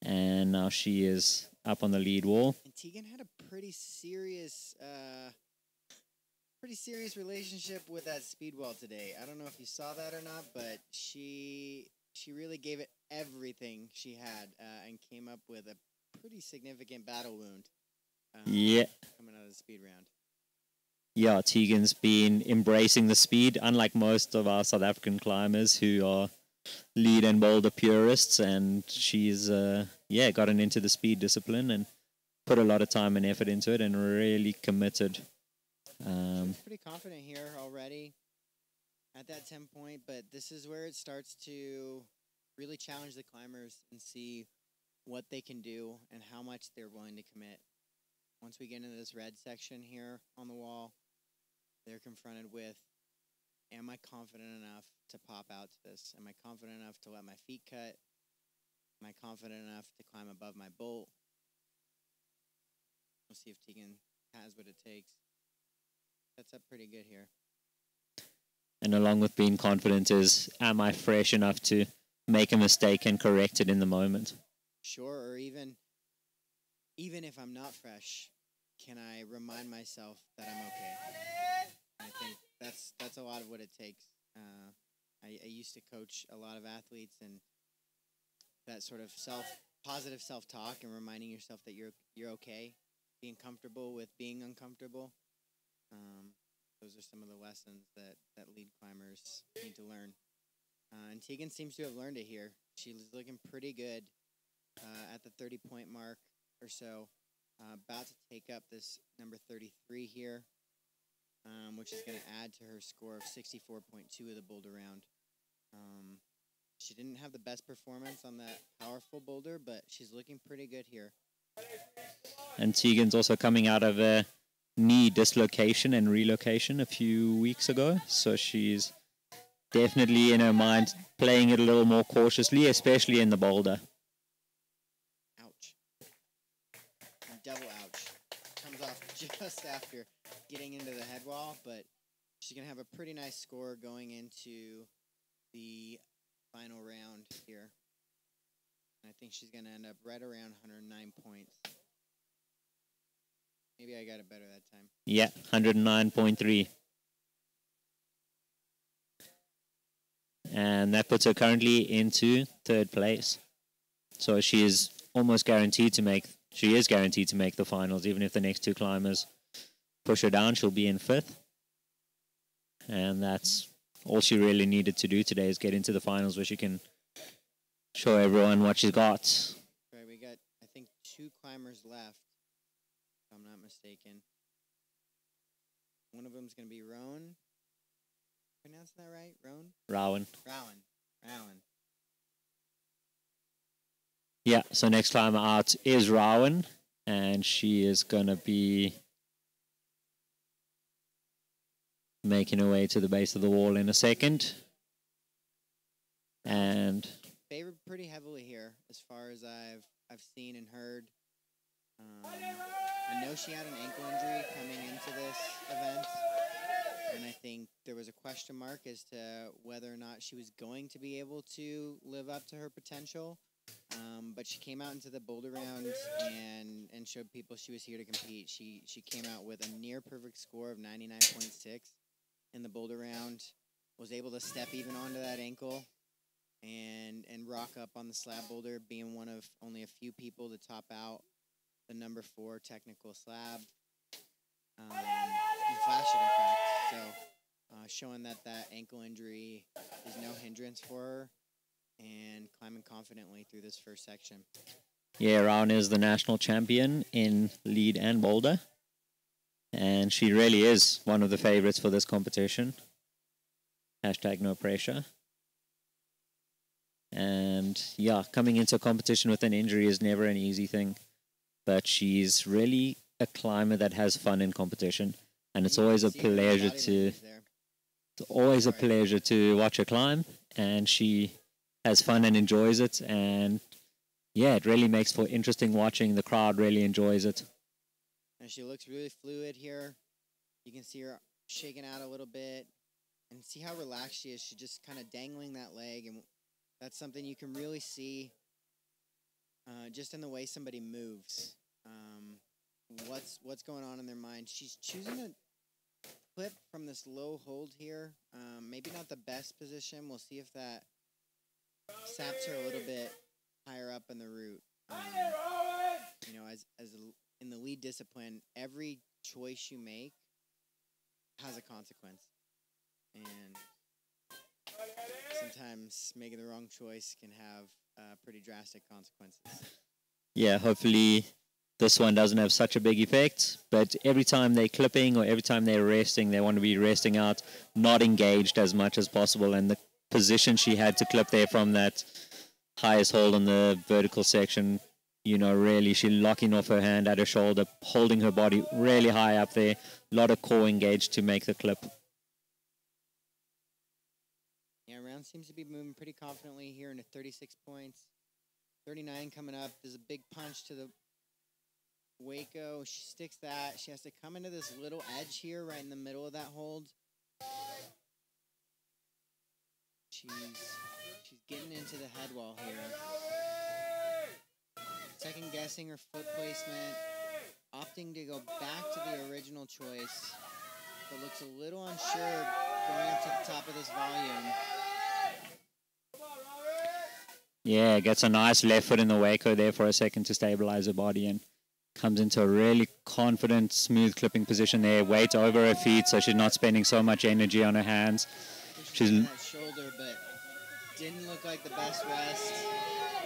and now she is up on the lead wall. And Tegan had a pretty serious relationship with that speed wall today. I don't know if you saw that or not, but she really gave it everything she had and came up with a pretty significant battle wound. Coming out of the speed round. Yeah, Tegan's been embracing the speed, unlike most of our South African climbers who are lead and boulder purists, and she's gotten into the speed discipline and put a lot of time and effort into it and really committed. She's pretty confident here already at that 10 point, but this is where it starts to really challenge the climbers and see what they can do and how much they're willing to commit. Once we get into this red section here on the wall, they're confronted with, am I confident enough to pop out to this? Am I confident enough to let my feet cut? Am I confident enough to climb above my bolt? We'll see if Tegan has what it takes. That's up pretty good here. And along with being confident is, am I fresh enough to make a mistake and correct it in the moment? Sure, or even if I'm not fresh, can I remind myself that I'm okay? I think that's a lot of what it takes. I used to coach a lot of athletes, and that sort of positive self-talk and reminding yourself that you're okay, being comfortable with being uncomfortable. Those are some of the lessons that lead climbers need to learn. And Tegan seems to have learned it here. She's looking pretty good at the 30-point mark or so. About to take up this number 33 here, which is going to add to her score of 64.2 of the boulder round. She didn't have the best performance on that powerful boulder, but she's looking pretty good here. And Tegan's also coming out of a knee dislocation and relocation a few weeks ago, so she's definitely in her mind playing it a little more cautiously, especially in the boulder. Ouch. Double ouch. Comes off just after getting into the head wall, but she's going to have a pretty nice score going into the final round here. And I think she's going to end up right around 109 points. Maybe I got it better that time. Yeah, 109.3. And that puts her currently into third place. So she is almost guaranteed to make the finals. Even if the next two climbers push her down, she'll be in fifth. And that's all she really needed to do today, is get into the finals where she can show everyone what she's got. Right, we got, I think, two climbers left, if I'm not mistaken. One of them's going to be Rowan. Pronouncing that right? Rowan. Rowan. Yeah, so next climber out is Rowan, and she is going to be making her way to the base of the wall in a second. And favored pretty heavily here, as far as I've seen and heard. I know she had an ankle injury coming into this event, and I think there was a question mark as to whether or not she was going to be able to live up to her potential. But she came out into the boulder round and showed people she was here to compete. She came out with a near perfect score of 99.6 in the boulder round, was able to step even onto that ankle and rock up on the slab boulder, being one of only a few people to top out the number 4 technical slab in Flashit, in fact. So showing that ankle injury is no hindrance for her, and climbing confidently through this first section. yeah, Rowan is the national champion in lead and boulder, and she really is one of the favorites for this competition. Hashtag no pressure. And yeah, coming into a competition with an injury is never an easy thing. but she's really a climber that has fun in competition, and it's always a pleasure to watch her climb, and she has fun and enjoys it, and yeah, it really makes for interesting watching. The crowd really enjoys it. And she looks really fluid here. You can see her shaking out a little bit, and see how relaxed she is. She's just kind of dangling that leg, and that's something you can really see just in the way somebody moves. What's going on in their mind. She's choosing to clip from this low hold here. Maybe not the best position. We'll see if that saps her a little bit higher up in the route. You know, as in the lead discipline, every choice you make has a consequence. And sometimes making the wrong choice can have pretty drastic consequences. Yeah, hopefully this one doesn't have such a big effect, but every time they're clipping or every time they're resting, they want to be resting out, not engaged as much as possible. And the position she had to clip there from that highest hold on the vertical section, you know, really she locking off her hand at her shoulder, holding her body really high up there, a lot of core engaged to make the clip. Yeah, round seems to be moving pretty confidently here into 36 points. 39 coming up. There's a big punch to the Waco. She sticks that. She has to come into this little edge here right in the middle of that hold. She's getting into the head wall here. Second guessing her foot placement. Opting to go back to the original choice. But looks a little unsure going up to the top of this volume. Yeah, gets a nice left foot in the Waco there for a second to stabilize her body and comes into a really confident, smooth clipping position there. Weight over her feet, so she's not spending so much energy on her hands. She's in that shoulder, but didn't look like the best rest.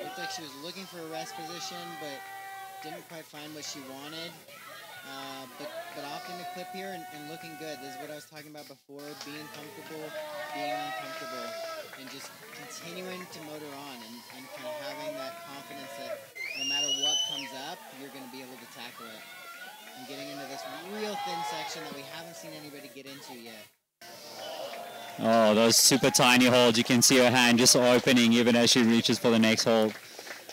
Looked like she was looking for a rest position, but didn't quite find what she wanted. But opting to clip here and looking good. This is what I was talking about before, being comfortable, being uncomfortable, and just continuing to motor on and kind of having that confidence that no matter what comes up, you're going to be able to tackle it. And getting into this real thin section that we haven't seen anybody get into yet. Oh, those super tiny holds. You can see her hand just opening even as she reaches for the next hold.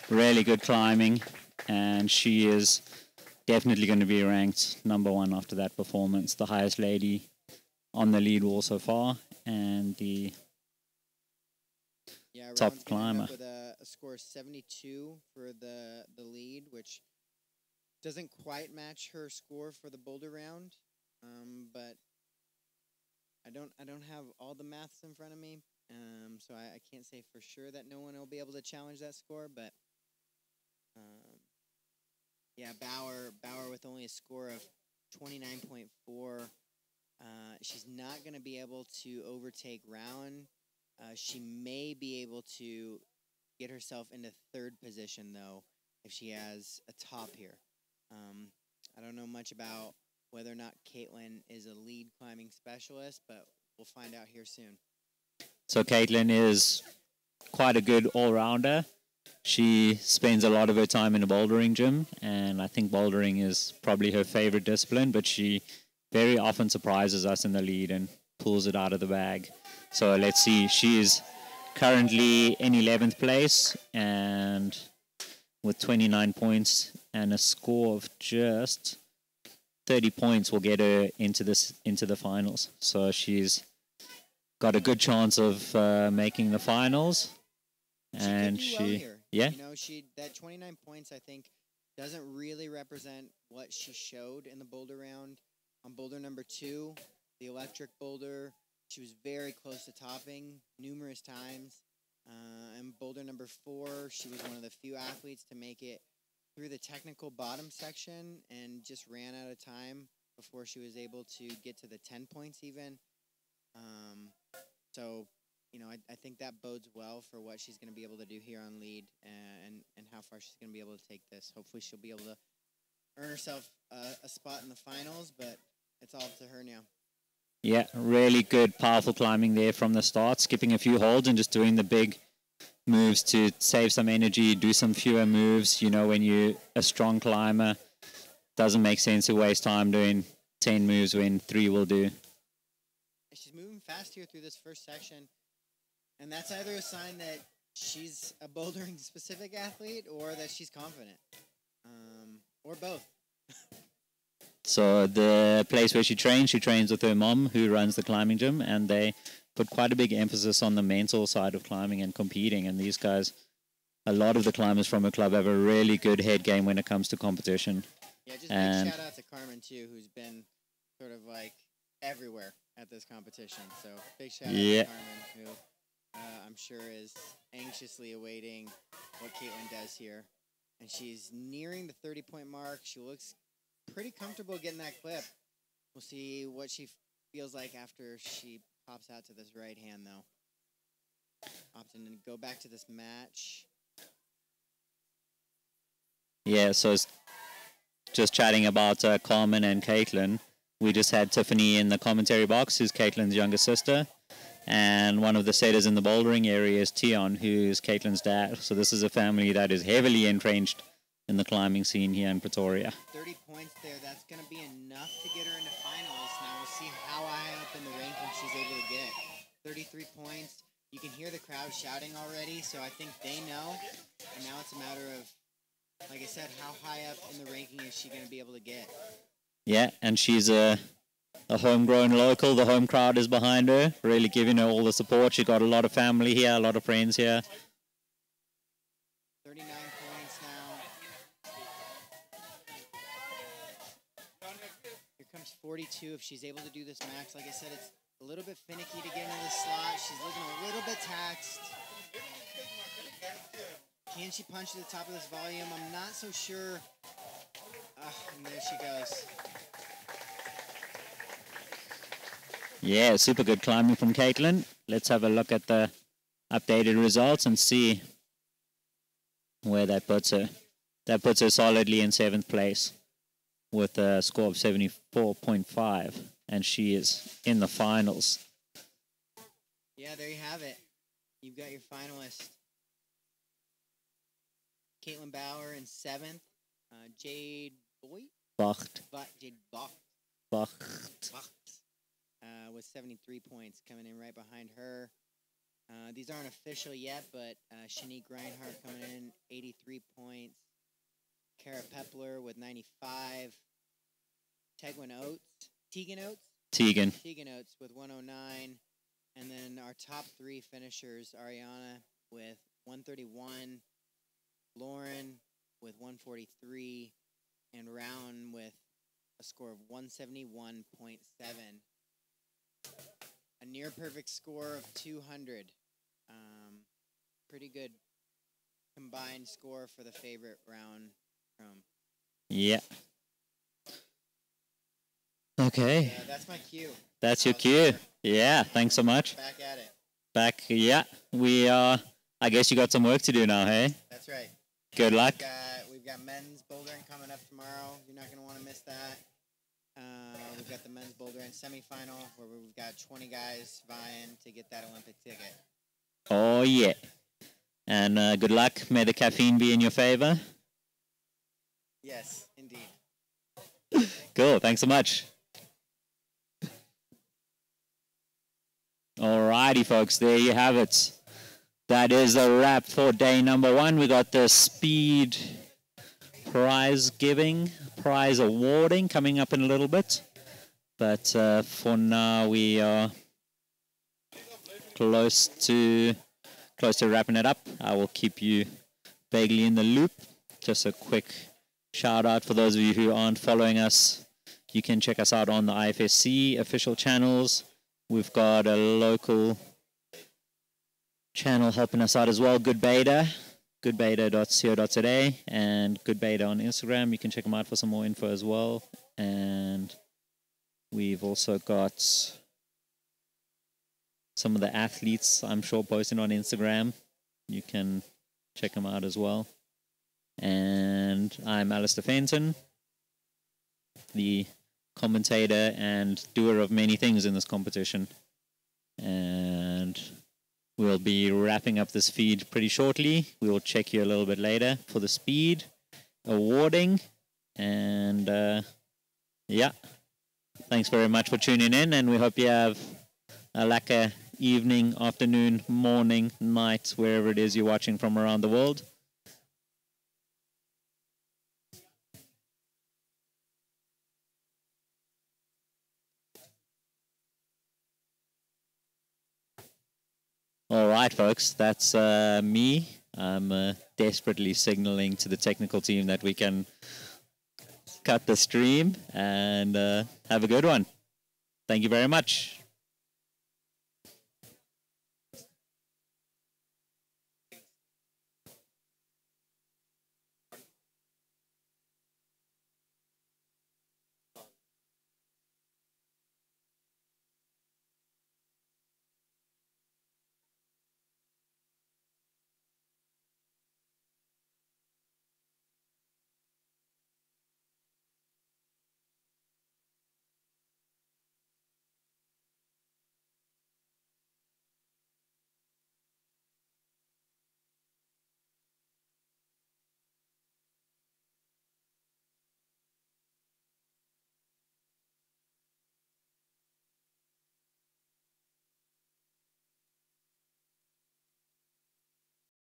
Really good climbing, and she is definitely going to be ranked #1 after that performance. The highest lady on the lead wall so far, and the top climber. With a score of 72 for the lead, which doesn't quite match her score for the Boulder round, but I don't have all the maths in front of me, so I can't say for sure that no one will be able to challenge that score, but yeah, Bauer with only a score of 29.4. She's not going to be able to overtake Rowan. She may be able to get herself into third position, though, if she has a top here. I don't know much about whether or not Caitlin is a lead climbing specialist, but we'll find out here soon. So Caitlin is quite a good all-rounder. She spends a lot of her time in a bouldering gym, and I think bouldering is probably her favorite discipline, but she very often surprises us in the lead and pulls it out of the bag. So let's see. She is currently in 11th place and with 29 points and a score of just 30 points will get her into the finals. So she's got a good chance of making the finals. And she could do well here. Yeah. You know, that 29 points, I think, doesn't really represent what she showed in the Boulder round. On Boulder number 2, the electric boulder, she was very close to topping numerous times. And Boulder number 4, she was one of the few athletes to make it through the technical bottom section and just ran out of time before she was able to get to the 10 points even. So, you know, I think that bodes well for what she's going to be able to do here on lead and how far she's going to be able to take this. Hopefully she'll be able to earn herself a spot in the finals, but it's all up to her now. Yeah, really good, powerful climbing there from the start, skipping a few holds and just doing the big moves to save some energy, do some fewer moves. You know, when you're a strong climber, doesn't make sense to waste time doing 10 moves when 3 will do. She's moving fast here through this first section, and that's either a sign that she's a bouldering specific athlete or that she's confident, or both. So the place where she trains with her mom, who runs the climbing gym, and they put quite a big emphasis on the mental side of climbing and competing. And these guys, a lot of the climbers from her club have a really good head game when it comes to competition. Yeah, just big shout out to Carmen too, who's been sort of like everywhere at this competition. So big shout out to Carmen, who I'm sure is anxiously awaiting what Caitlin does here. And she's nearing the 30-point mark. She looks pretty comfortable getting that clip. We'll see what she feels like after she pops out to this right hand, though. Opting to go back to this match. Yeah, so it's just chatting about Carmen and Caitlin. We just had Tiffany in the commentary box, who's Caitlin's younger sister. And one of the setters in the bouldering area is Tion, who's Caitlin's dad. So this is a family that is heavily entrenched in the climbing scene here in Pretoria. 30 points there. That's going to be enough to get her into finals. Now we'll see how high up in the ranking she's able to get. 33 points. You can hear the crowd shouting already, so I think they know. And now it's a matter of, like I said, how high up in the ranking is she going to be able to get? Yeah, and she's a homegrown local. The home crowd is behind her, really giving her all the support. She's got a lot of family here, a lot of friends here. 39 points now. Here comes 42 if she's able to do this max. Like I said, it's a little bit finicky to get into the slot. She's looking a little bit taxed. Can she punch to the top of this volume? I'm not so sure. And there she goes. Yeah, super good climbing from Caitlin. Let's have a look at the updated results and see where that puts her. That puts her solidly in 7th place with a score of 74.5, and she is in the finals. Yeah, there you have it. You've got your finalist. Caitlin Bauer in 7th. Jade Boyd? Jade Bacht. With 73 points coming in right behind her. These aren't official yet, but Shanique Reinhardt coming in 83 points. Kara Pepler with 95. Tegan Oates with 109. And then our top 3 finishers, Ariana with 131, Lauren with 143, and Round with a score of 171.7. A near perfect score of 200. Pretty good combined score for the favorite round. Yeah. Okay. That's my cue. That's your cue. Yeah, thanks so much. Back at it. Yeah. We are, I guess you got some work to do now, hey? That's right. Good luck. We've got men's bouldering coming up tomorrow. You're not going to want to miss that. We've got the men's bouldering semifinal where we've got 20 guys vying to get that Olympic ticket. Oh, yeah. And good luck. May the caffeine be in your favor. Yes, indeed. Cool. Thanks so much. Alrighty, folks. There you have it. That is a wrap for day number 1. We got the speed prize awarding coming up in a little bit. But for now, we are close to wrapping it up. I will keep you vaguely in the loop. Just a quick shout out for those of you who aren't following us. You can check us out on the IFSC official channels. We've got a local channel helping us out as well, Good Beta, goodbeta.co.za, and Good Beta on Instagram. You can check them out for some more info as well. And we've also got some of the athletes, I'm sure, posting on Instagram. You can check them out as well. And I'm Alistair Fenton, the commentator and doer of many things in this competition. And We'll be wrapping up this feed pretty shortly. We will check you a little bit later for the speed awarding. And yeah, thanks very much for tuning in, and we hope you have a lekker evening, afternoon, morning, night, wherever it is you're watching from around the world. All right, folks, that's me. I'm desperately signaling to the technical team that we can cut the stream, and have a good one. Thank you very much.